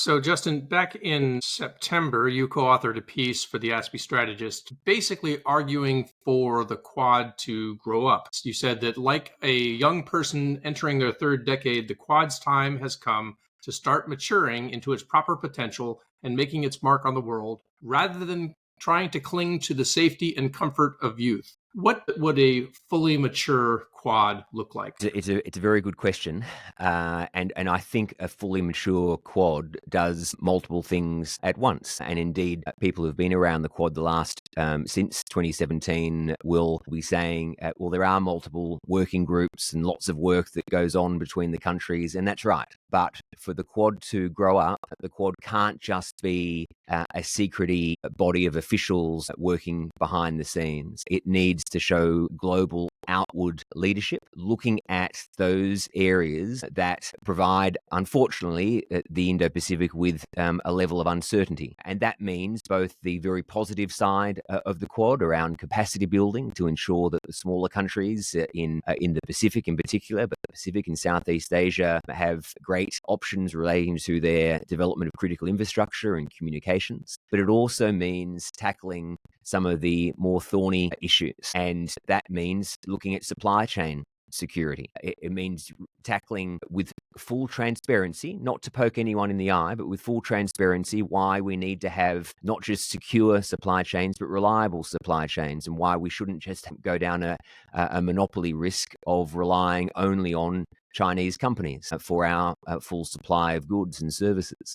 So, Justin, back in September, you co authored a piece for the Aspie Strategist, basically arguing for the Quad to grow up. You said that, like a young person entering their third decade, the Quad's time has come to start maturing into its proper potential and making its mark on the world, rather than trying to cling to the safety and comfort of youth. What would a fully mature Quad look like? It's a very good question, and I think a fully mature Quad does multiple things at once. And indeed, people who've been around the Quad the last since 2017 will be saying, well, there are multiple working groups and lots of work that goes on between the countries, and that's right. But for the Quad to grow up, the Quad can't just be a secrety body of officials working behind the scenes. It needs to show global outward leadership, looking at those areas that provide, unfortunately, the Indo-Pacific with a level of uncertainty. And that means both the very positive side of the Quad around capacity building to ensure that the smaller countries in the Pacific in particular, but the Pacific and Southeast Asia, have great options relating to their development of critical infrastructure and communications. But it also means tackling some of the more thorny issues. And that means looking at supply chain security. It means tackling with full transparency, not to poke anyone in the eye, but with full transparency, why we need to have not just secure supply chains, but reliable supply chains, and why we shouldn't just go down a monopoly risk of relying only on Chinese companies for our full supply of goods and services.